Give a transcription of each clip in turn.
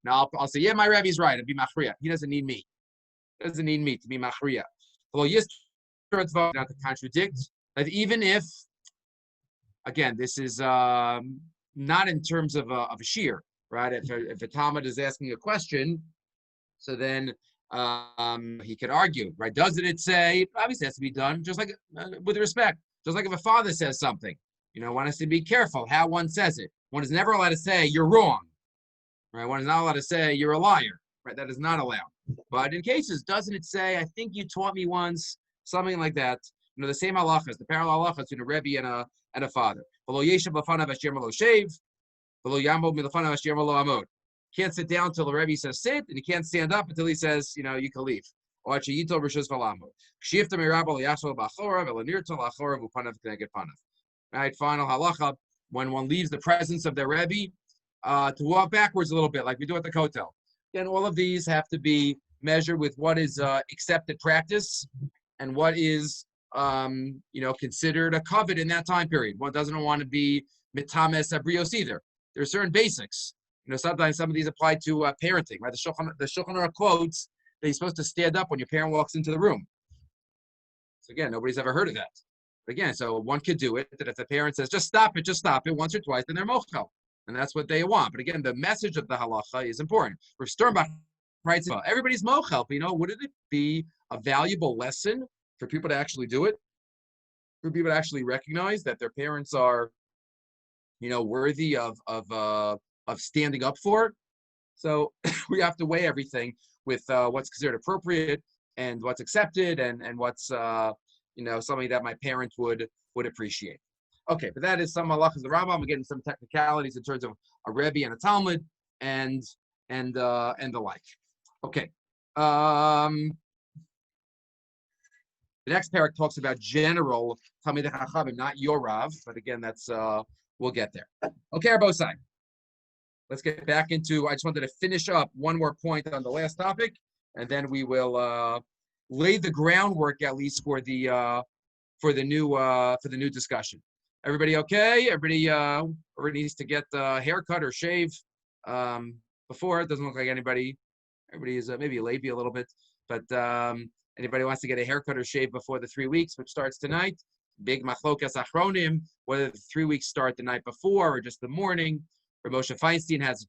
Now I'll say, yeah, my Rabbi's right. It'd be machriya. He doesn't need me. He doesn't need me to be machriya. Well, yes, not to contradict. That even if, again, this is not in terms of a shear, right? If a Talmud is asking a question, so then he could argue, right? Doesn't it say? Obviously, it has to be done just like with respect. Just like if a father says something, one has to be careful how one says it. One is never allowed to say you're wrong, right? One is not allowed to say you're a liar, right? That is not allowed. But in cases, doesn't it say, I think you taught me once, something like that? The same halachas, the parallel halachas between a rebbe and a father. Can't sit down until the rebbe says sit, and he can't stand up until he says, you can leave. Right, final halacha, when one leaves the presence of their rebbe, to walk backwards a little bit, like we do at the kotel. Again, all of these have to be measured with what is accepted practice and what is, considered a covet in that time period. One doesn't want to be mitames abrios either. There are certain basics. Sometimes some of these apply to parenting, right? The Shulchan Aruch quotes that you're supposed to stand up when your parent walks into the room. So again, nobody's ever heard of that. But again, so one could do it, that if the parent says, just stop it once or twice, then they're mochel. And that's what they want. But again, the message of the halacha is important. For Sternbach writes, everybody's mochel, but wouldn't it be a valuable lesson for people to actually do it? For people to actually recognize that their parents are, worthy of standing up for? So we have to weigh everything with what's considered appropriate and what's accepted and what's something that my parent would appreciate. Okay, but that is some halachas of the Rambam. We're getting some technicalities in terms of a Rebbe and a Talmud and the like. Okay. The next parak talks about general Talmidei Chachamim, not your Rav, but again, that's we'll get there. Okay, Arbosai. Let's get back into. I just wanted to finish up one more point on the last topic, and then we will lay the groundwork at least for the new discussion. Everybody okay? Everybody needs to get a haircut or shave before. It doesn't look like anybody. Everybody is maybe lazy a little bit, but anybody wants to get a haircut or shave before the 3 weeks, which starts tonight. Big machlokas achronim, whether the 3 weeks start the night before or just the morning. Moshe Feinstein has a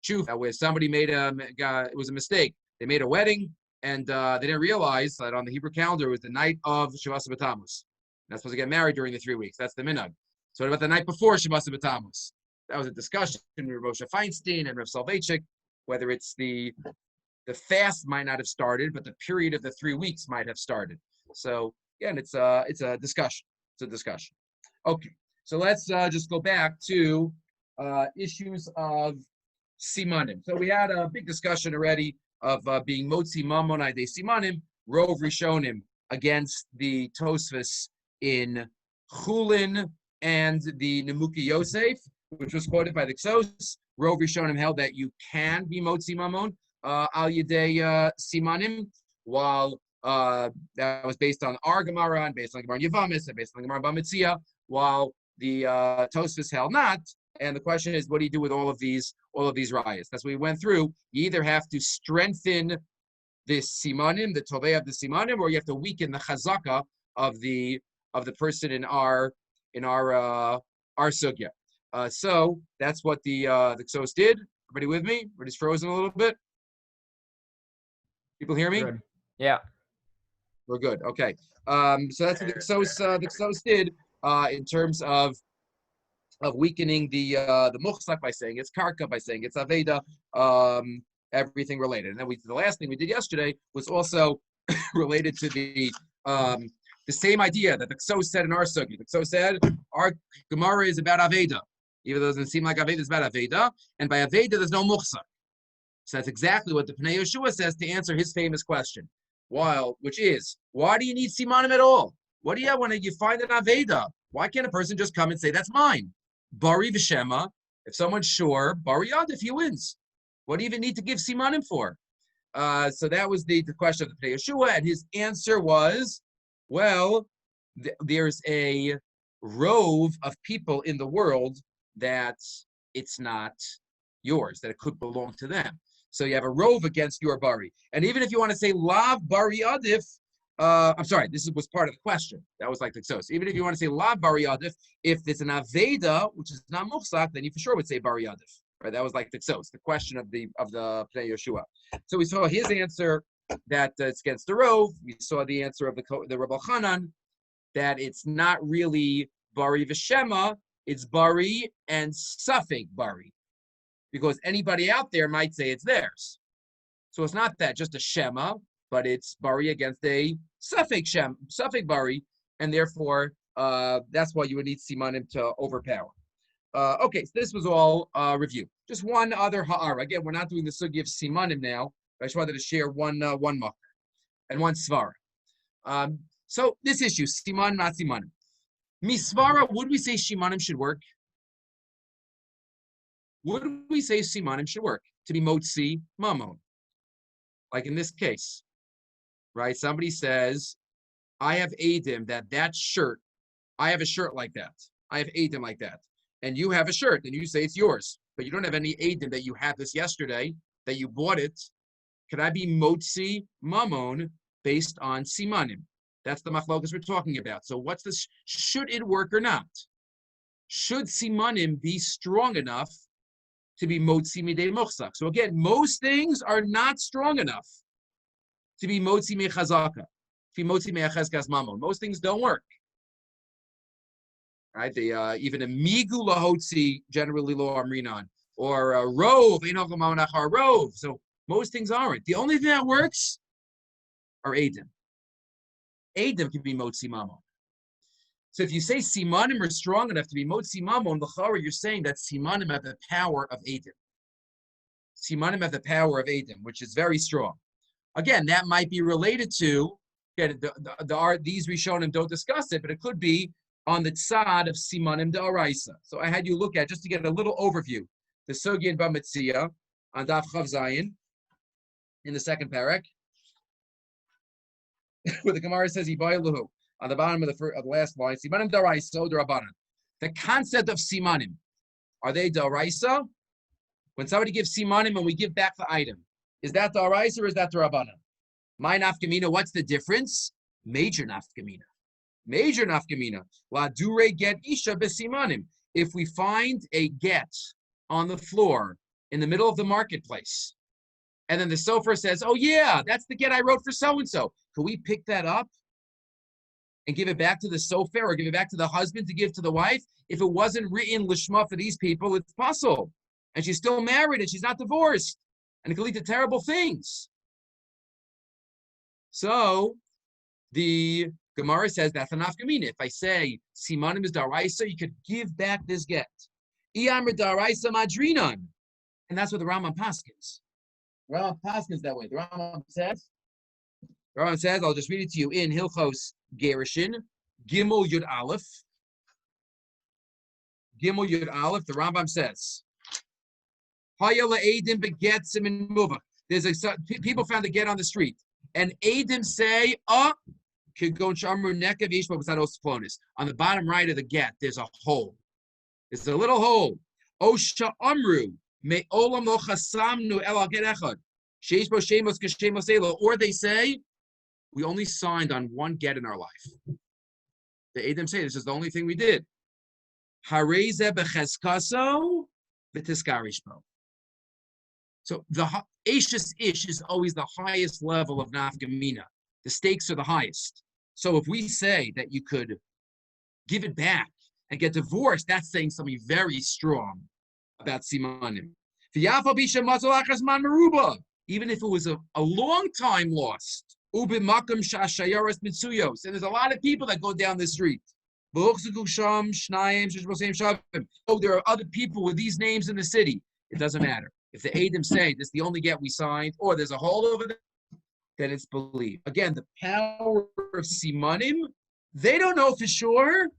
tshuva where somebody it was a mistake. They made a wedding and they didn't realize that on the Hebrew calendar it was the night of Shavas B'Tammuz. Not supposed to get married during the 3 weeks. That's the minhag. So what about the night before Shavas B'Tammuz? That was a discussion with Moshe Feinstein and Rav Soloveitchik, whether it's the fast might not have started, but the period of the 3 weeks might have started. So again, it's a discussion. It's a discussion. Okay, so let's just go back to issues of simanim. So we had a big discussion already of being motzi mamon de simanim, rov rishonim against the Tosfos in Chulin and the Nemuki Yosef, which was quoted by the Ksos. Rov rishonim held that you can be motzi mamon al yedei simanim, while that was based on our Gemara and based on Gemara Yevamis and based on Gemara Bamitzia, while the Tosfos held not. And the question is, what do you do with all of these rayas? That's what we went through. You either have to strengthen the simanim, the tovei of the simanim, or you have to weaken the chazaka of the person in our sugya. So that's what the Ksos did. Everybody with me? Everybody's frozen a little bit. People hear me? Good. Yeah. We're good. Okay. So that's what the Ksos did in terms of weakening the muchsak by saying it's karka, by saying it's aveda, everything related. And then the last thing we did yesterday was also related to the same idea that the Ksos said in our sugi. The Ksos said our Gemara is about aveda, even though it doesn't seem like aveda is about aveda, and by aveda there's no muchsak. So that's exactly what the Pnei Yeshua says to answer his famous question, which is, why do you need simanim at all? What do you have when you find an aveda? Why can't a person just come and say that's mine? Bari v'shema, if someone's sure, bari yad, if he wins. What do you even need to give simanim for? So that was the question of the Pnei Yeshua, and his answer was, well, there's a rove of people in the world that it's not yours, that it could belong to them. So you have a rove against your bari. And even if you want to say lav bari adif, I'm sorry, this was part of the question. That was like the sos. Even if you want to say lav bari adif, if it's an aveda, which is not muhsak, then you for sure would say bari adif. Right? That was like the sos, the question of the Pnei Yeshua. So we saw his answer that it's against the rove. We saw the answer of the Rabbi Chanan that it's not really bari v'shema, it's bari and suffik bari, because anybody out there might say it's theirs. So it's not that just a shema, but it's bari against a suffik bari, and therefore that's why you would need simanim to overpower. Okay, so this was all review. Just one other ha'ara. Again, we're not doing the sugi of simanim now. I just wanted to share one makar and one svara. So this issue, siman, not simanim. Misvara, would we say simanim should work? Would we say simanim should work to be motzi mamon? Like in this case, right? Somebody says, I have adim that shirt, I have a shirt like that. I have adim like that. And you have a shirt, and you say it's yours, but you don't have any adim that you had this yesterday, that you bought it. Could I be motzi mamon based on simanim? That's the machlokas we're talking about. So what's this? Should it work or not? Should simanim be strong enough to be motzi midei muchzak? So again, most things are not strong enough to be motzi mechazaka, to be motzi mechazkas mamon. Most things don't work. Right? They even a migu lahotzi generally lo amrinan, or a rove, rove. So most things aren't. The only thing that works are adim. Adim can be motzi mamon. So if you say simanim are strong enough to be motzi mamon, l'chara, you're saying that simanim have the power of adim. Simanim have the power of adim, which is very strong. Again, that might be related to, again, these Rishonim don't discuss it, but it could be on the tzad of simanim da'araisa. So I had you look at, just to get a little overview, the Sugi and Bamitzia on Daf Chav Zayin in the second parak, where the Gemara says, Yibayluhu, on the bottom of the last line, simanim da'araisa d'rabanan. The concept of simanim, are they da'araisa? When somebody gives simanim and we give back the item, is that da'araisa or is that d'rabanan? My nafkamina, what's the difference? Major nafkamina. Major nafkamina. La dure get isha besimanim. If we find a get on the floor in the middle of the marketplace, and then the sofer says, oh yeah, that's the get I wrote for so-and-so. Can we pick that up and give it back to the sofer or give it back to the husband to give to the wife? If it wasn't written lishma for these people, it's possible. And she's still married and she's not divorced. And it can lead to terrible things. So the Gemara says that's a nafkamina. If I say simanim is daraisa, you could give back this get. Iyamr daraisa madrinan, and that's what the Rambam paskins. Rambam paskins that way. The Rambam says, I'll just read it to you in Hilchos Gerushin, Gimel Yud Aleph. Gimel Yud Aleph. The Rambam says, Hayala Eidim begets him in Muvah. There's people found a get on the street, and Eidim say, on the bottom right of the get, there's a hole. There's a little hole. Or they say, we only signed on one get in our life. The Eidim say, this is the only thing we did. So the Eish's ish is always the highest level of nafgamina. The stakes are the highest. So if we say that you could give it back and get divorced, that's saying something very strong about simanim. Even if it was a long time lost. And there's a lot of people that go down the street. Oh, there are other people with these names in the city. It doesn't matter. If the Eidim say this is the only get we signed, or there's a hole over there, then it's believed. Again, the power of simanim, they don't know for sure.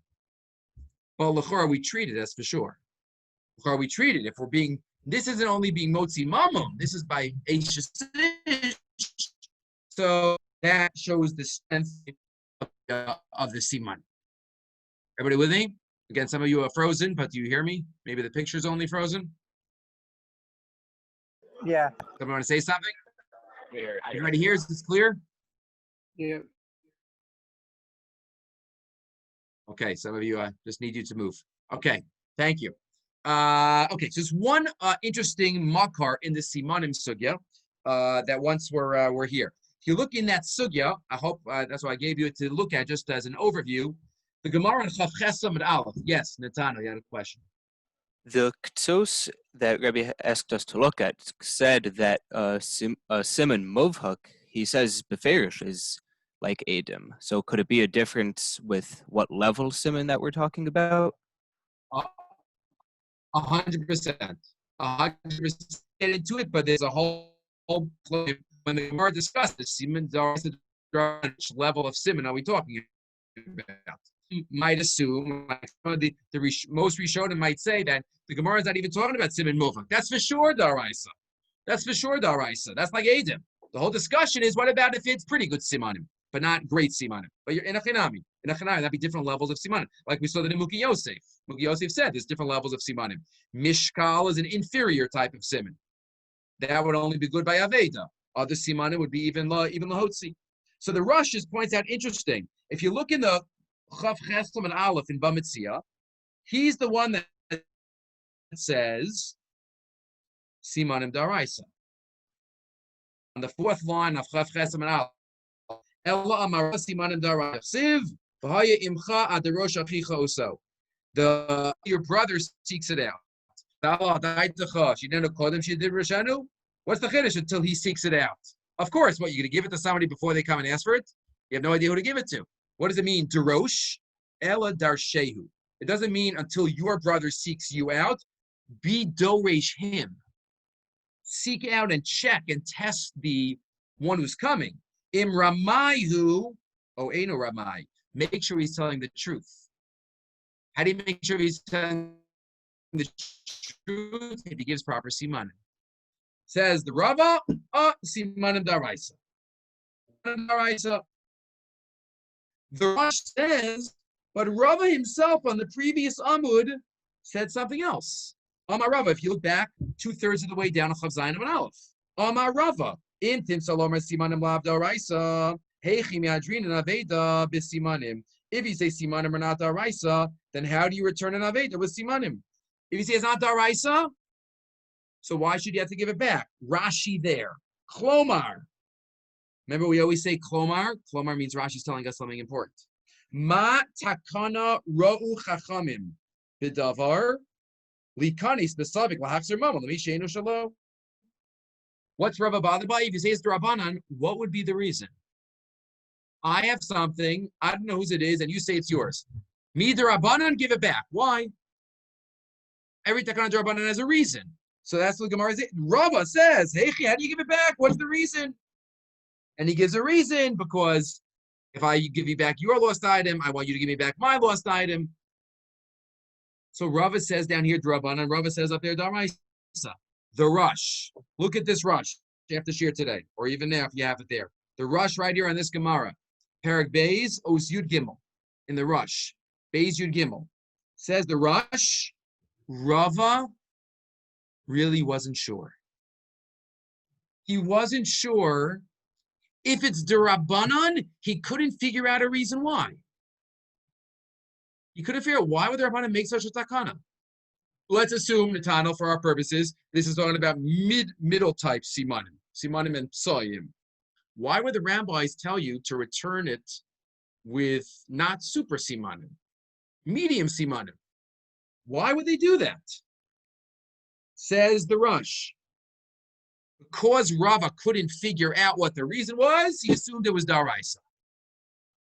Well, l'chora, we treat it as for sure. L'chora, we treat it. If we're being, this isn't only being motzi mamon, this is by Yeish. So that shows the strength of the siman. Everybody with me? Again, some of you are frozen, but do you hear me? Maybe the picture's only frozen. Yeah. Someone want to say something? Everybody here, is this clear? Yeah. Okay, some of you just need you to move. Okay, thank you. Okay, so there's one interesting makar in the Simanim sugya that once we're here. If you look in that sugya, I hope that's why I gave you it to look at just as an overview. The Gemara in Chav Chesam and Aleph. Yes, Netano, you had a question. The Ktsos that Rabbi asked us to look at said that Simon Movhuk, he says Beferish is like Adam. So could it be a difference with what level Simon that we're talking about? 100%. 100% get into it, but there's a whole play when the Gemara discusses Simon, which level of Simon are we talking about? You might assume, like the most Rishonim might say that the Gemara is not even talking about Simon Movhuk. That's for sure Daraisa. That's for sure Daraisa. That's like Adam. The whole discussion is what about if it's pretty good Simanim, but not great Simanim. But you're in a Chinami. In a Chinami, that'd be different levels of Simanim. Like we saw that in Muki Yosef. Muki Yosef said there's different levels of Simanim. Mishkal is an inferior type of Siman. That would only be good by Aveda. Other Simanim would be even Lahotzi. So the Rosh points out interesting. If you look in the Chav Chesam and Aleph in Bamitzia, he's the one that says Simanim Daraisa. On the fourth line of Chav Chesam and Aleph, Ella Amara Simanim Daraisa. Siv v'haya imcha adarosh achicha oso. Your brother seeks it out. She didn't know Kodem, she did Roshanu. What's the chiddush until he seeks it out? Of course, what, you're going to give it to somebody before they come and ask for it? You have no idea who to give it to. What does it mean? Darosh, Ela Darshehu. It doesn't mean until your brother seeks you out. Be doresh him. Seek out and check and test the one who's coming. Im Ramayu, oh, Eino Ramai. Make sure he's telling the truth. How do you make sure he's telling the truth? If he gives proper simanim. Says the Rava, simanim daraisa. Daraisa. The Rosh says, but Rava himself on the previous Amud said something else. Amar Rava, if you look back 2/3 of the way down on Chav Zayin and Aleph. Amar Rava, intim salomer simanim lav daraisa, heichim yadrin and aveda b'simanim. If you say simanim are not daraisa, then how do you return an aveda with simanim? If you say it's not daraisa, so why should you have to give it back? Rashi there. Klomar. Remember, we always say klomar. Klomar means Rashi's telling us something important. Ma takana ro'u chachamim b'davar likanis b'savik lahachzer mamon l'misheinu shalo. What's Rava bothered by? If you say it's Rabbanan, what would be the reason? I have something, I don't know whose it is, and you say it's yours. Me, the Rabbanan, give it back. Why? Every takana Rabbanan has a reason. So that's what Gemara says. Rava says, hey, how do you give it back? What's the reason? And he gives a reason because if I give you back your lost item, I want you to give me back my lost item. So Rava says down here, Rabbanan, Rava says up there, Daraisa. The rush. Look at this rush. You have to share today, or even now if you have it there. The rush right here on this Gemara. Perek Beis Os Yud Gimel. In the rush. Beis Yud Gimel. Says the rush, Rava really wasn't sure. He wasn't sure if it's D'Rabbanan, he couldn't figure out a reason why. He couldn't figure out why would the Rabbanan make such a takana. Let's assume, Netano, for our purposes, this is talking about middle type simanim and psoyim. Why would the rabbis tell you to return it with not super simanim, medium simanim? Why would they do that? Says the Rush. Because Rava couldn't figure out what the reason was, he assumed it was daraisa.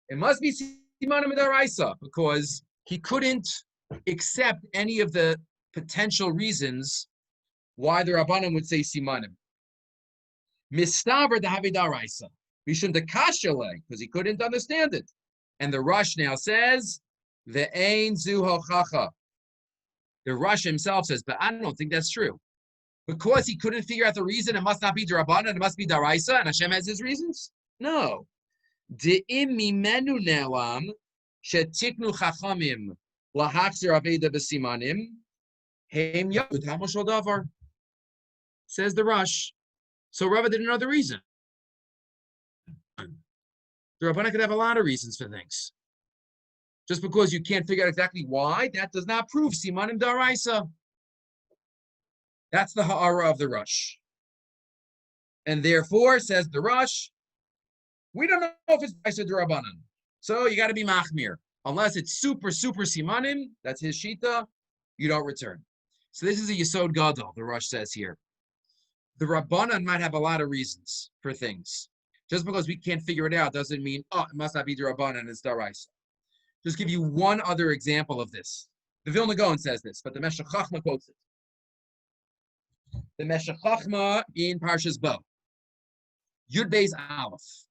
It must be simanim and daraisa because he couldn't accept any of the potential reasons why the Rabbanan would say simanim. Mistaver the havidaraisa. Mishum the kashale, because he couldn't understand it. And the Rush now says, the ein zu hochacha. The Rush himself says, but I don't think that's true. Because he couldn't figure out the reason, it must not be Rabbanan, it must be daraisa, and Hashem has his reasons? No. De'im mimenu ne'lam shetiknu chachamim lahachzir aveda b'simanim. So says the Rosh. So Rava didn't know the reason. The Rabbanan could have a lot of reasons for things. Just because you can't figure out exactly why, that does not prove Simanim Daraisa. That's the ha'ara of the Rosh. And therefore, says the Rosh, we don't know if it's Daraisa D'Rabbanan. So you got to be Machmir. Unless it's super Simanim, that's his Shita, you don't return. So this is a Yesod Gadol, the Rosh says here. The Rabbanan might have a lot of reasons for things. Just because we can't figure it out doesn't mean, it must not be the Rabbanan, it's Daraisa. Just give you one other example of this. The Vilna Gaon says this, but the Meshech Chachma quotes it. The Meshech Chachma in Parshas Bo. Yud Beis Aleph.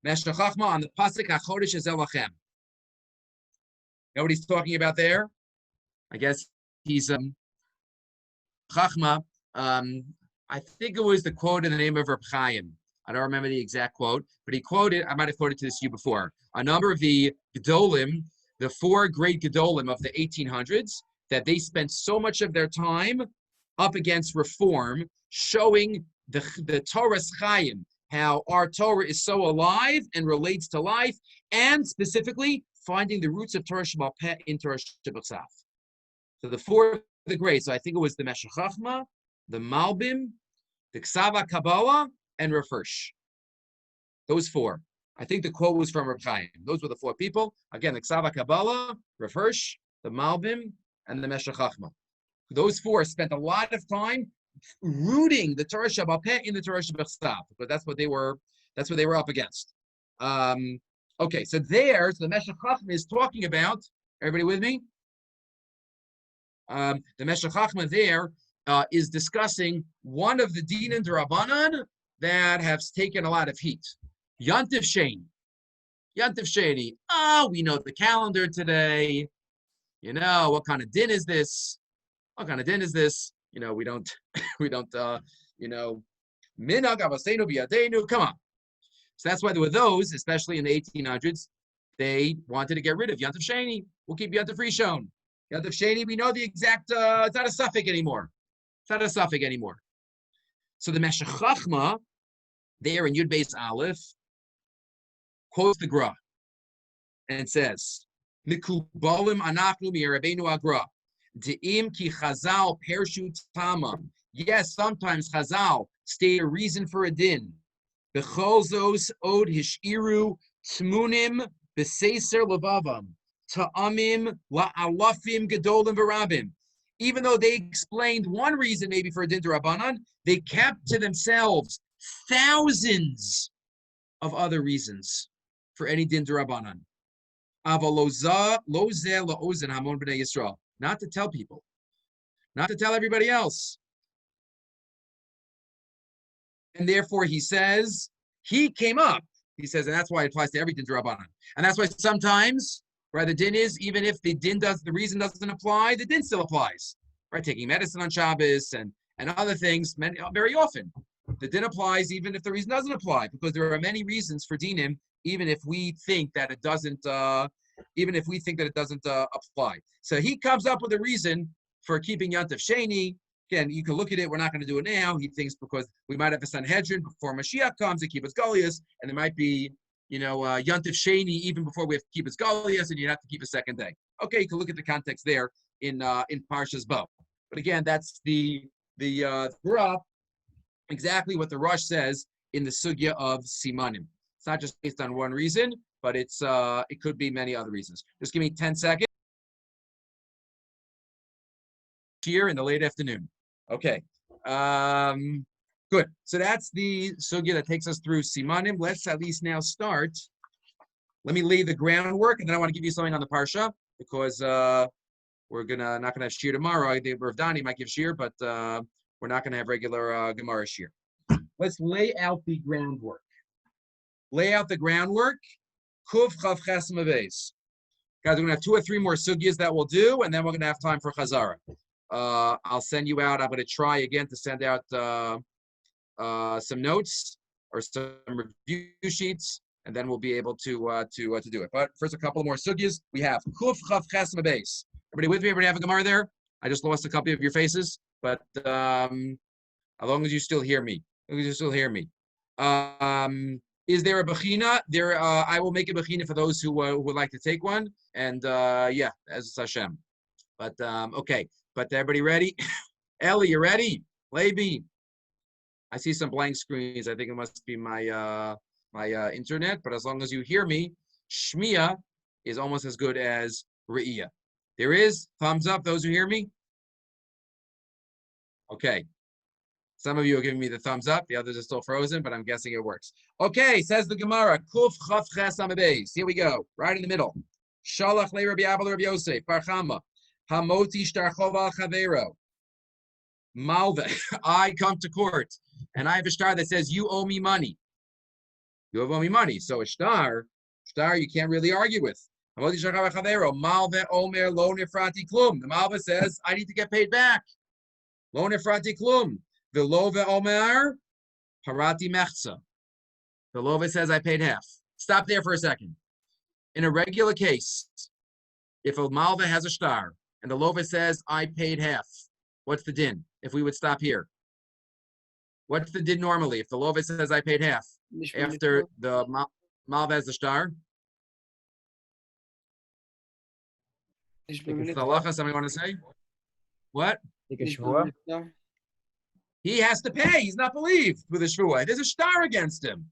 Meshech Chachma on the Pasuk HaChodesh Ezel Lachem. You know what he's talking about there? I guess he's Chachma. I think it was the quote in the name of Reb Chaim. I don't remember the exact quote, but he quoted, I might have quoted this to you before, a number of the Gedolim, the four great Gedolim of the 1800s, that they spent so much of their time up against reform, showing the Torah's Chaim, how our Torah is so alive and relates to life, and specifically finding the roots of Torah Sheba'al Peh in Torah Sheba'al. So the four of the great, so I think it was the Meshech Chachma, the Malbim, the Ksava Kabbalah, and Refersh. Those four. I think the quote was from Reb Chaim. Those were the four people. Again, the Ksava Kabbalah, Refersh, the Malbim, and the Meshech Chachma. Those four spent a lot of time rooting the Torah Sheba'al Peh in the Torah Sheba'al, because that's what they were up against. Okay, so the Meshech Chachma is talking about, everybody with me? The Meshech Chachma there is discussing one of the Dinan D'Rabbanan that have taken a lot of heat. Yantiv Sheni. Yantiv Sheni. We know the calendar today. You know, what kind of din is this? What kind of din is this? You know, we don't, minhag avaseinu biyadenu. Come on. So that's why there were those, especially in the 1800s, they wanted to get rid of Yantiv Sheni. We'll keep Yantiv Rishon. Yantiv Sheni, we know the exact, it's not a suffix anymore. It's not a suffix anymore. So the Meshech Chachma, there in Yud Beis Aleph, quotes the Gra and says, Mikubalim anachnu mi'Rabbeinu Agra, de'im ki Chazal pershu tamam. Yes, sometimes Chazal state a reason for a din. B'chol zos od hishiru tmunim b'seiser levavam ta'amim la'alafim gedolim v'rabim. Even though they explained one reason maybe for a din d'Rabbanan, they kept to themselves thousands of other reasons for any din d'Rabbanan. Not to tell people, not to tell everybody else. And therefore he says, he came up. He says, and that's why it applies to every din d'Rabbanan. And that's why sometimes, right, the din is, even if the reason doesn't apply, the din still applies. Right, taking medicine on Shabbos and other things, very often. The din applies even if the reason doesn't apply, because there are many reasons for dinim, even if we think that it doesn't apply. So he comes up with a reason for keeping Yantiv Sheni. Again, you can look at it. We're not going to do it now. He thinks because we might have a Sanhedrin before Mashiach comes to keep us Goliath, and there might be, Yantiv Sheni even before we have to keep us Goliath, and you have to keep a second day. Okay, you can look at the context there in Parshas Bo. But again, that's the Gra, exactly what the Rosh says in the sugya of Simanim. It's not just based on one reason, but it could be many other reasons. Just give me 10 seconds. Here in the late afternoon. Okay. Good. So that's the sugya that takes us through Simanim. Let's at least now start. Let me lay the groundwork, and then I want to give you something on the Parsha, because we're not gonna have shir tomorrow. I think Rav Dani might give shir, but we're not gonna have regular Gemara shir. Let's lay out the groundwork. Lay out the groundwork. Kuv Chav Ches Maves. Guys, we're gonna have 2 or 3 more sugyas that we'll do, and then we're gonna have time for Chazara. I'll send you out. I'm gonna try again to send out some notes or some review sheets, and then we'll be able to do it. But first, a couple more sugyas. We have Kuv Chav Ches Maves. Everybody with me? Everybody have a Gemara there? I just lost a couple of your faces, but As long as you still hear me. As long as you still hear me. Is there a bechina? I will make a bechina for those who would like to take one. And yeah, as Hashem. But okay. But everybody ready? Ellie, you ready? Levi. I see some blank screens. I think it must be my internet. But as long as you hear me, Shmiya is almost as good as Re'iyah. There is thumbs up. Those who hear me. Okay. Some of you are giving me the thumbs up. The others are still frozen, but I'm guessing it works. Okay, says the Gemara. Kuf chaf ches amabeis. Here we go. Right in the middle. Shalach le Rabbi Abba Rabbi Yosef. Parchama. Hamoti shtarchova chavero. Malve. I come to court, and I have a star that says, you owe me money. You owe me money. So a star you can't really argue with. Hamoti shtarchova chavero. Malve omer lo nefrati klum. The Malve says, I need to get paid back. Lo nefrati klum. The love Omer, Pharati Mechza. The love says I paid half. Stop there for a second. In a regular case, if a malva has a star and the lova says I paid half, what's the din? If we would stop here, what's the din normally? If the lova says I paid half after the malva has the star, it's the halacha. Somebody want to say what? He has to pay. He's not believed with a shvuah. There's a star against him.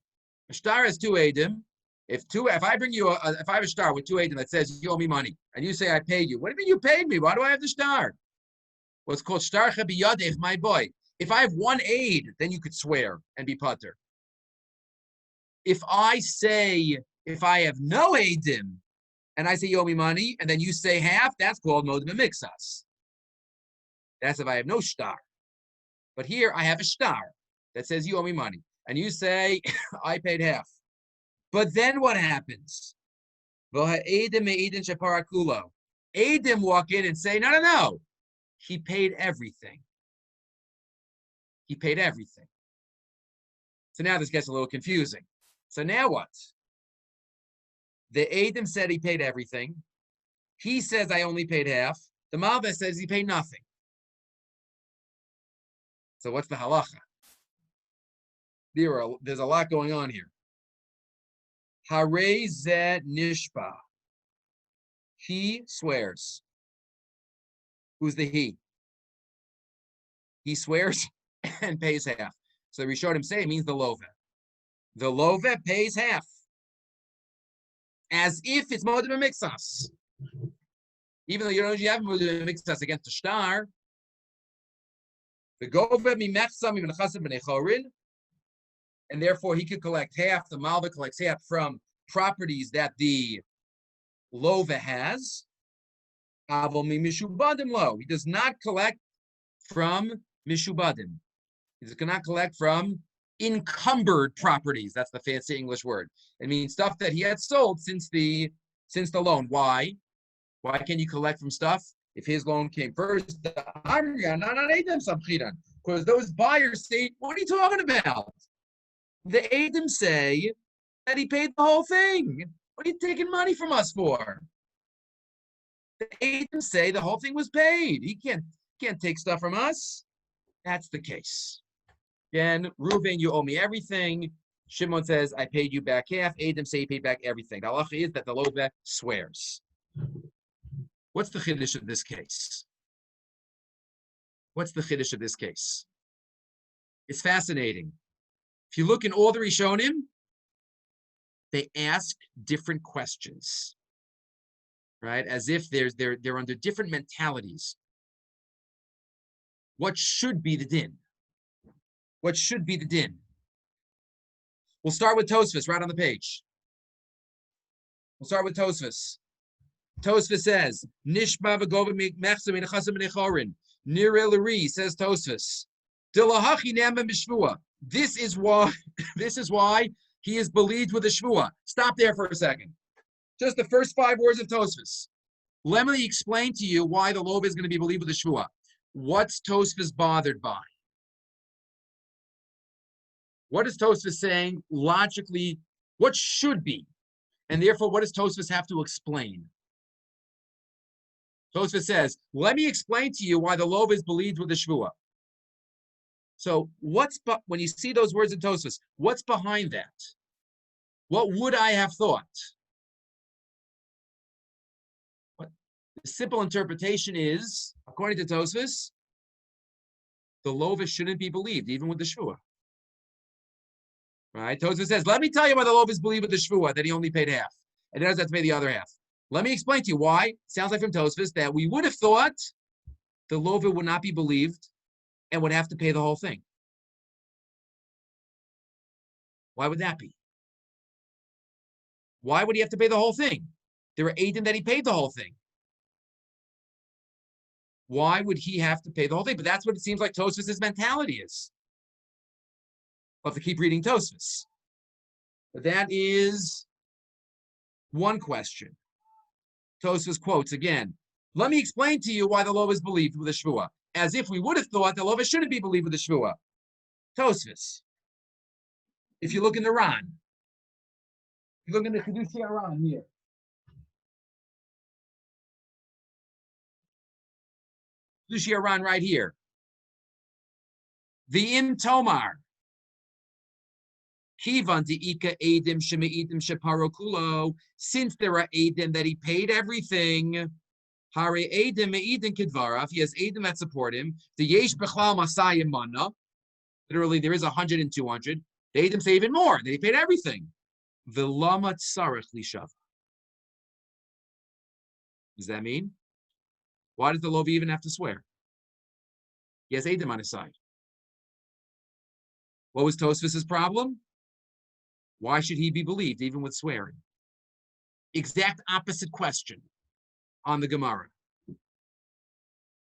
A star has two eidim. If I bring you if I have a star with two eidim that says you owe me money, and you say I paid you, what do you mean you paid me? Why do I have the star? Well, it's called star chabiyadeh, my boy. If I have one aid, then you could swear and be putter. If I have no eidim, and I say you owe me money, and then you say half, that's called modem mixas. That's if I have no star. But here I have a star that says you owe me money. And you say, I paid half. But then what happens? Koulo. Adim walk in and say, no. He paid everything. He paid everything. So now this gets a little confusing. So now what? The Adim said he paid everything. He says I only paid half. The Malva says he paid nothing. So what's the halacha? There's a lot going on here. Harei zeh nishba. He swears. Who's the he? He swears and pays half. So the Rishonim say it means the love. The love pays half. As if it's modem mixas. Even though you don't usually have modem mixas against the star. The gove mi mechsa mi menachasem b'nei chorin, and therefore he could collect half. The malva collects half from properties that the lova has. Avol mi mishubadim lo. He does not collect from mishubadim. He does not collect from encumbered properties. That's the fancy English word. It means stuff that he had sold since the loan. Why? Why can you collect from stuff? If his loan came first, because those buyers say, what are you talking about? The Adim say that he paid the whole thing. What are you taking money from us for? The Adim say the whole thing was paid. He can't take stuff from us. That's the case. Again, Reuven, you owe me everything. Shimon says, I paid you back half. Adim say he paid back everything. The halacha is that the Lova swears. What's the chiddush of this case? What's the chiddush of this case? It's fascinating. If you look in all the Rishonim, they ask different questions, right? As if they're under different mentalities. What should be the din? What should be the din? We'll start with Tosfos right on the page. We'll start with Tosfos. Tosfos says, Nishma v'gova mechsa minachasem b'nechorin. Nire l'ri, says Tosfos. Dilahachi nema b'shvua. This is why he is believed with a shvua. Stop there for a second. Just the first 5 words of Tosfos. Let me explain to you why the lobe is going to be believed with a shvua. What's Tosfos bothered by? What is Tosfos saying logically? What should be? And therefore, what does Tosfos have to explain? Tosfos says, let me explain to you why the lobe is believed with the shvua. So when you see those words in Tosfos, what's behind that? What would I have thought? The simple interpretation is, according to Tosfos, the lova shouldn't be believed, even with the shvua. Right? Tosfos says, let me tell you why the lova is believed with the shvua, that he only paid half. And he doesn't have to pay the other half. Let me explain to you why. Sounds like from Tosfos that we would have thought the lova would not be believed and would have to pay the whole thing. Why would that be? Why would he have to pay the whole thing? There were eidim that he paid the whole thing. Why would he have to pay the whole thing? But that's what it seems like Tosfos' mentality is. We'll have to keep reading Tosfos. But that is one question. Tosfos quotes again, let me explain to you why the lova is believed with a shvua, as if we would have thought the lova shouldn't be believed with a shvua. Tosfos. If you look in the Ran, you look in the Kedushi Ran here. Kedushi Ran right here. The Im Tomar. Kivan Ika Adim Shemaidim Sheparo Koulo. Since there are Adim that he paid everything, Hare Adim Me'idin Kidvarav. He has Adim that support him. The Yeish Bechlal Masayim Mana. Literally, there is 100 and 200. The Adim say even more. They paid everything. V'lama tzarech lishav. Does that mean? Why does the lova even have to swear? He has Adim on his side. What was Tosfos' problem? Why should he be believed, even with swearing? Exact opposite question on the Gemara.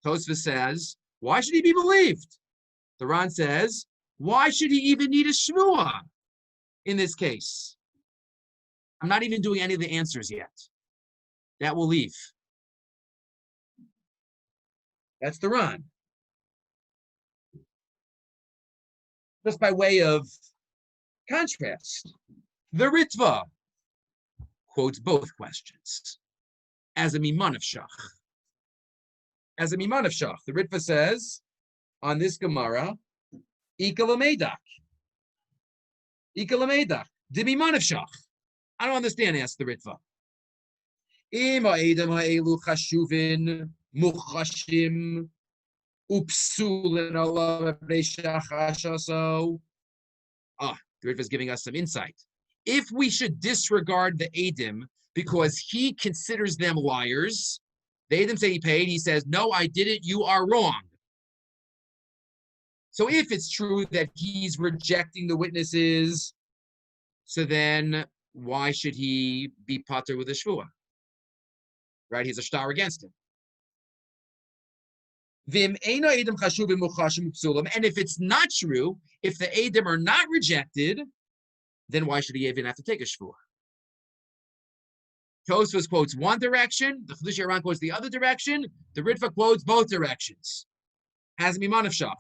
Tosfos says, why should he be believed? The Ran says, why should he even need a shvua in this case? I'm not even doing any of the answers yet. That will leave. That's the Ran. Just by way of contrast, the Ritva quotes both questions as a miman of shach. As a miman of shach, the Ritva says on this Gemara, Ika l'meidak. Ika l'meidak. The miman of shach. I don't understand, asked the Ritva. Im ha'edam ha'elu chashuvin muchashim upsulin alav b'shachashaso. The Ritva is giving us some insight. If we should disregard the Adim because he considers them liars, the Adim say he paid, he says, no, I didn't, you are wrong. So if it's true that he's rejecting the witnesses, so then why should he be pater with a shvua? Right? He's a shtar against him. And if it's not true, if the Adim are not rejected, then why should he even have to take a shvua? Tosfos quotes one direction, the Kedushi Ran quotes the other direction, the Ritva quotes both directions. Has miman of shach.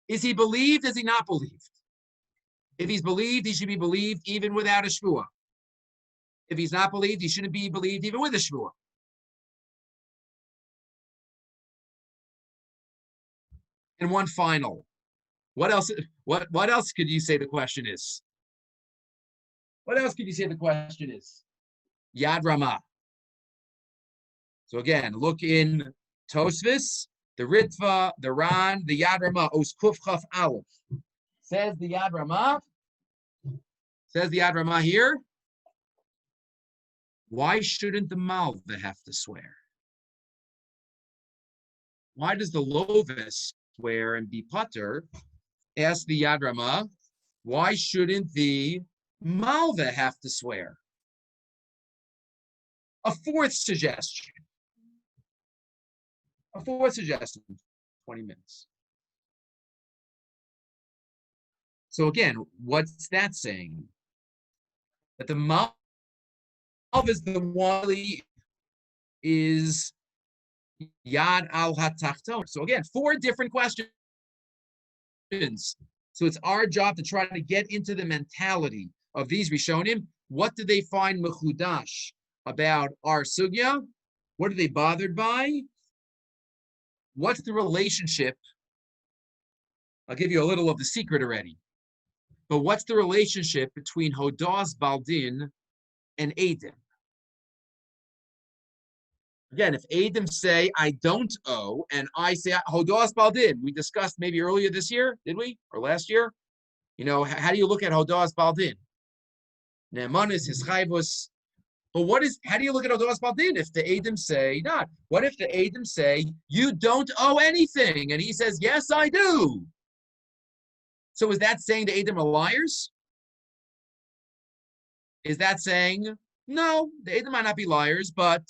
Is he believed? Is he not believed? If he's believed, he should be believed even without a shvua. If he's not believed, he shouldn't be believed even with a shvua. And one final. What else could you say the question is? What else could you say the question is? Yad Ramah. So again, look in Tosfos, the Ritva, the Ran, the Yad Ramah, Os Kuf Chaf Aleph. Says the Yad Ramah here. Why shouldn't the Malva have to swear? Why does the Lovis swear and be pater? Ask the Yad Ramah, why shouldn't the Malva have to swear? A fourth suggestion. 20 minutes. So again, what's that saying? That the Malva is the one is Yad al Hatachton. So again, 4 different questions. So it's our job to try to get into the mentality of these Rishonim. What do they find mechudash about our sugya? What are they bothered by? What's the relationship I'll give you a little of the secret already. But what's the relationship between Hodas Baldin and Eidim? Again, if Eidim say, I don't owe, and I say, Hodas Baldin, we discussed maybe earlier this year, did we? Or last year? You know, how do you look at Hodas Baldin? Ne'emanis, hischayvus. But how do you look at Hodas Baldin if the Eidim say not? What if the Eidim say, you don't owe anything? And he says, yes, I do. So is that saying the Eidim are liars? Is that saying, no, the Eidim might not be liars, but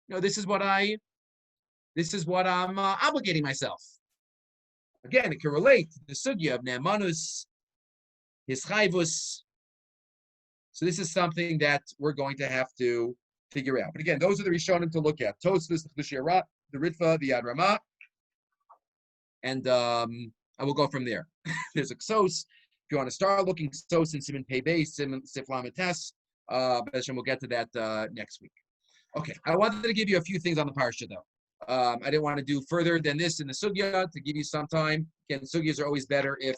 this is what I'm obligating myself. Again, it can relate to the sugya of ne'emanus, hischayvus. So this is something that we're going to have to figure out. But again, those are the Rishonim to look at. Tosfos, the Shira, the Ritva, the Yad Ramah, and I will go from there. There's a Ksos. If you want to start looking Ksos in Siman Pei Beis, Siman Siflam Tes, we'll get to that next week. Okay, I wanted to give you a few things on the parsha though. I didn't want to do further than this in the sugya to give you some time. Again, sugyas are always better if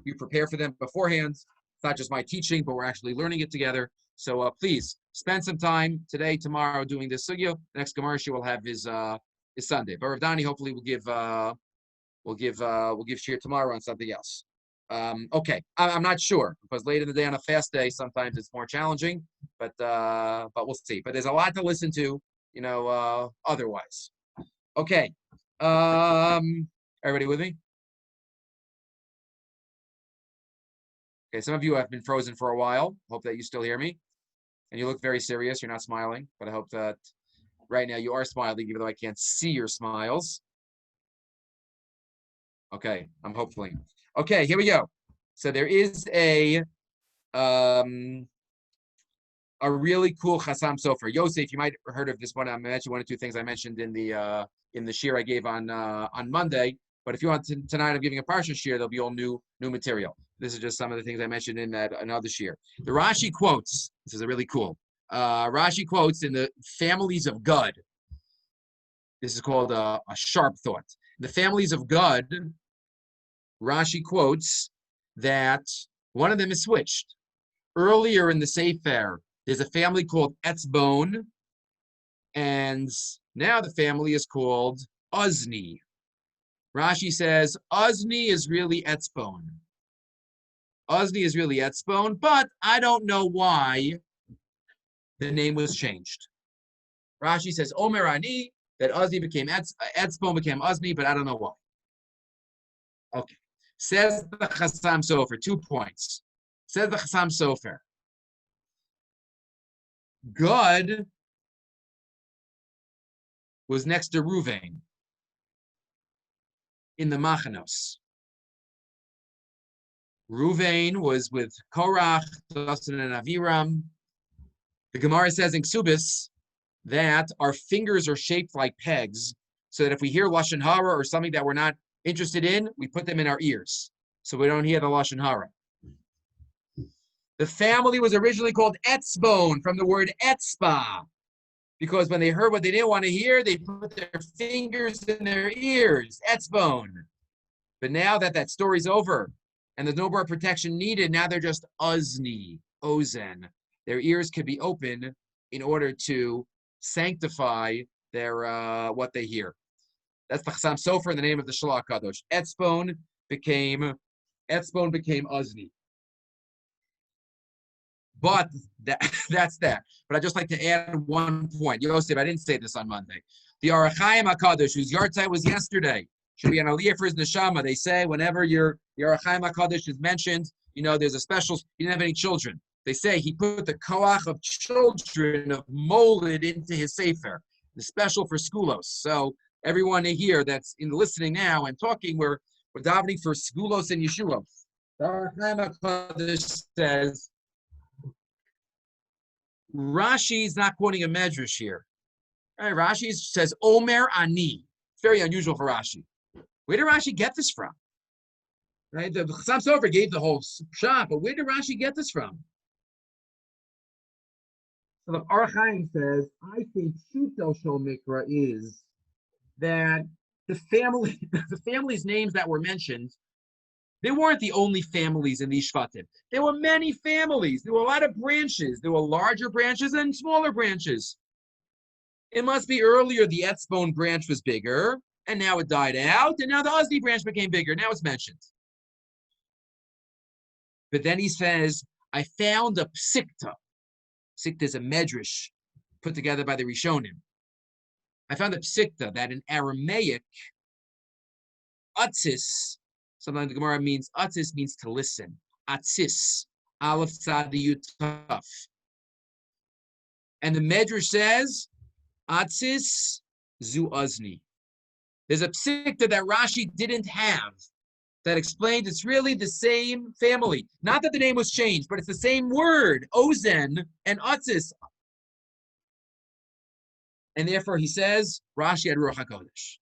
you prepare for them beforehand. It's not just my teaching, but we're actually learning it together. So please spend some time today, tomorrow doing this sugya. The next Gemara will have his Sunday. But Rav Dani hopefully will give shir tomorrow on something else. Okay, I'm not sure because late in the day on a fast day sometimes it's more challenging, but we'll see. But there's a lot to listen to, otherwise. Okay, everybody with me? Okay, some of you have been frozen for a while. Hope that you still hear me, and you look very serious. You're not smiling, but I hope that right now you are smiling, even though I can't see your smiles. Okay, I'm hopefully. Okay, here we go. So there is a really cool Chassam Sofer. Yosef, you might have heard of this one. I mentioned one or two things I mentioned in the shir I gave on Monday. But if you want tonight, I'm giving a parsha shir. There'll be all new material. This is just some of the things I mentioned in that another shir. The Rashi quotes. This is a really cool. Rashi quotes in the families of God. This is called a sharp thought. The families of God. Rashi quotes that one of them is switched. Earlier in the Sefer, there's a family called Etzbon, and now the family is called Ozni. Rashi says Ozni is really Etzbon. Ozni is really Etzbon, but I don't know why the name was changed. Rashi says Omer Ani, that Ozni became Etzbon became Ozni, but I don't know why. Okay. Says the Chassam Sofer, 2 points. Says the Chassam Sofer. God was next to Ruvain in the Machanos. Ruvain was with Korach, Dasan, and Aviram. The Gemara says in Ksubis that our fingers are shaped like pegs, so that if we hear Lashon Hara or something that we're not interested in, we put them in our ears, so we don't hear the Lashon Hara. The family was originally called Etzbon, from the word Etzba, because when they heard what they didn't want to hear, they put their fingers in their ears, Etzbon. But now that story's over, and there's no more protection needed, now they're just Ozni, Ozen. Their ears could be open in order to sanctify their what they hear. That's the Chassam Sofer in the name of the Shalach Kadosh. Etzbon became Ozni. But that's that. But I'd just like to add 1 point. Yosef, I didn't say this on Monday. The Arachaim HaKadosh, whose yahrzeit was yesterday, should be an aliyah for his neshama. They say whenever your Arachaim HaKadosh is mentioned, there's a special, he didn't have any children. They say he put the koach of children of Molid into his sefer, the special for skulos. So everyone here that's listening now and talking, we're davening for skulos and yeshuos. The Arachaim HaKadosh says, Rashi is not quoting a medrash here. Right, Rashi says, Omer Ani. It's very unusual for Rashi. Where did Rashi get this from? Right, the Chassam Sofer gave the whole shot, but where did Rashi get this from? So the Arachaim says, I think Shuto Shol Mikra is that the family's names that were mentioned They weren't the only families in these Shvatim. There were many families. There were a lot of branches. There were larger branches and smaller branches. It must be earlier the Etzbone branch was bigger, and now it died out, and now the Uzni branch became bigger. Now it's mentioned. But then he says, I found a psikta. Psikta is a medrash put together by the Rishonim. I found a psikta that in Aramaic, atzis, sometimes the Gemara means, atzis means to listen. Atzis, aleph tzadi yutaf. And the medrash says, atzis zu uzni. There's a psikta that Rashi didn't have that explains it's really the same family. Not that the name was changed, but it's the same word, ozen and atzis. And therefore he says, Rashi had Ruach HaKodesh.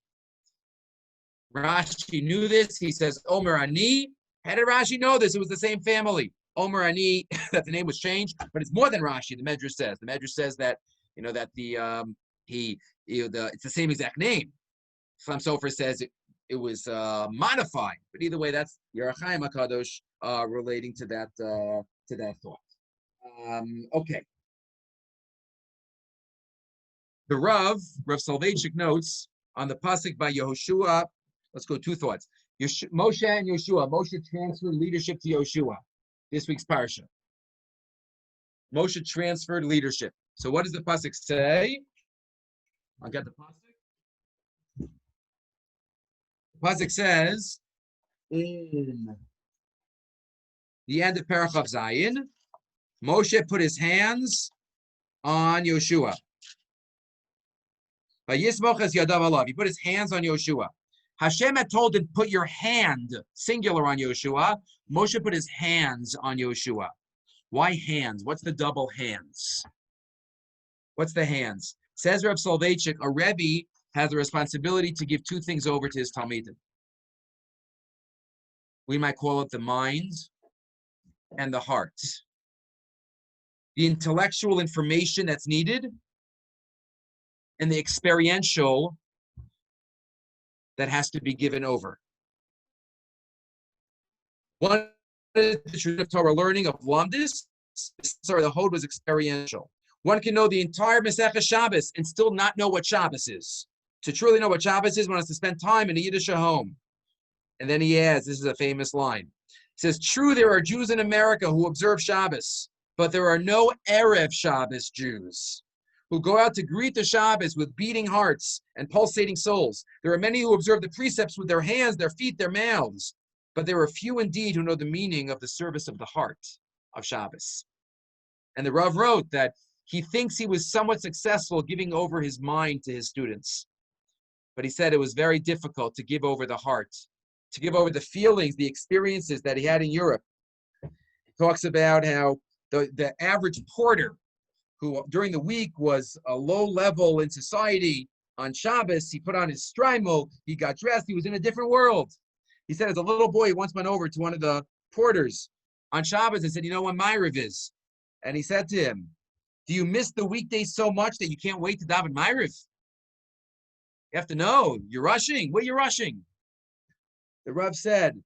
Rashi knew this. He says, Omer Ani. How did Rashi know this? It was the same family. Omer Ani, that the name was changed, but it's more than Rashi, the Medrash says. The Medrash says that, that it's the same exact name. Chaim Sofer says it was modified, but either way, that's Yerachayim HaKadosh relating to that thought. Okay. The Rav Soloveitchik notes on the pasuk by Yehoshua. Let's go two thoughts. Moshe and Yoshua. Moshe transferred leadership to Yoshua. This week's parsha. Moshe transferred leadership. So what does the pasuk say? I'll get the pasuk. The pasuk says in the end of Parachav Zayin, Moshe put his hands on Yoshua. He put his hands on Yoshua. Hashem had told him, put your hand, singular, on Yoshua. Moshe put his hands on Yoshua. Why hands? What's the double hands? What's the hands? Says Reb Soloveitchik, a Rebbe has the responsibility to give two things over to his Talmidim. We might call it the mind and the heart. The intellectual information that's needed and the experiential that has to be given over. One is the tradition of Torah learning of Lamdis. Sorry, the Hod was experiential. One can know the entire Masechah Shabbos and still not know what Shabbos is. To truly know what Shabbos is, one has to spend time in a Yiddish home. And then he adds, this is a famous line. He says, true, there are Jews in America who observe Shabbos, but there are no Erev Shabbos Jews who go out to greet the Shabbos with beating hearts and pulsating souls. There are many who observe the precepts with their hands, their feet, their mouths, but there are few indeed who know the meaning of the service of the heart of Shabbos. And the Rav wrote that he thinks he was somewhat successful giving over his mind to his students. But he said it was very difficult to give over the heart, to give over the feelings, the experiences that he had in Europe. He talks about how the average porter, who during the week was a low level in society, on Shabbos, he put on his strymel, he got dressed, he was in a different world. He said as a little boy, he once went over to one of the porters on Shabbos and said, you know when Ma'ariv is? And he said to him, do you miss the weekdays so much that you can't wait to daven Ma'ariv? You have to know, you're rushing. Where are you rushing? The Rav said,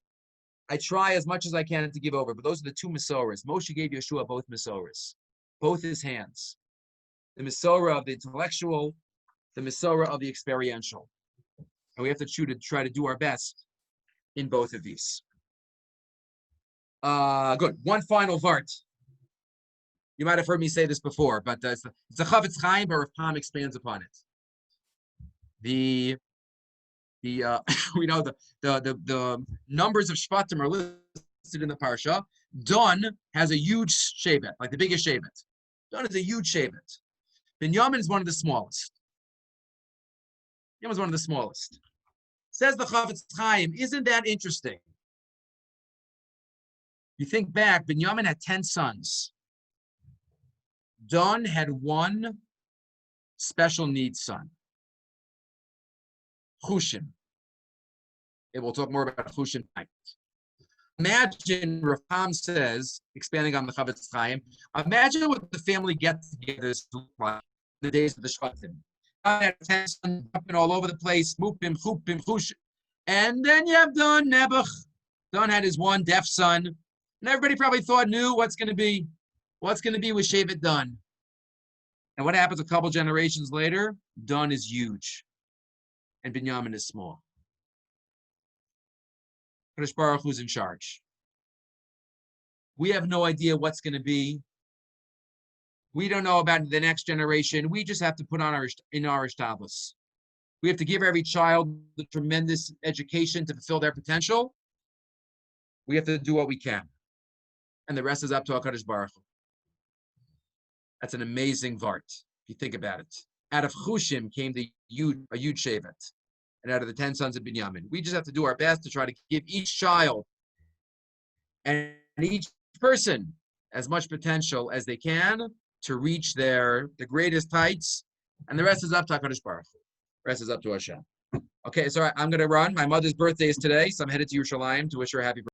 I try as much as I can to give over, but those are the two Mesorahs. Moshe gave Yeshua both Mesorahs. Both his hands. The Mesorah of the intellectual, the Mesorah of the experiential. And we have to try to do our best in both of these. Good. One final vart. You might have heard me say this before, but it's a Chavetz Chaim, but Rav Pam expands upon it. We know the numbers of Shvatim are listed in the Parsha. Don has a huge Shevet, like the biggest Shevet. Don is a huge Shevet. Binyamin is one of the smallest. Binyamin is one of the smallest. Says the Chavetz Chaim, isn't that interesting? You think back, Binyamin had 10 sons. Don had one special needs son. Chushim. And we'll talk more about Chushim tonight. Imagine, Rav Pam says, expanding on the Chavetz Chaim, imagine what the family get-togethers look like in the days of the Shvatim. I had 10 sons jumping all over the place, Mupim, Chupim, Chushim. And then you have Don, Nebuch, Dan had his one deaf son, and everybody probably knew what's going to be with Shevet Dan. And what happens a couple generations later? Dan is huge, and Binyamin is small. Kadosh Baruch Hu's in charge. We have no idea what's going to be. We don't know about the next generation. We just have to put on our ishtablis. We have to give every child the tremendous education to fulfill their potential. We have to do what we can. And the rest is up to HaKadosh Baruch Hu. That's an amazing vart, if you think about it. Out of Chushim came a huge Shevet. And out of the 10 sons of Binyamin. We just have to do our best to try to give each child and each person as much potential as they can to reach the greatest heights. And the rest is up to HaKadosh Baruch Hu. The rest is up to Hashem. Okay, so I'm going to run. My mother's birthday is today, so I'm headed to Yerushalayim to wish her a happy birthday.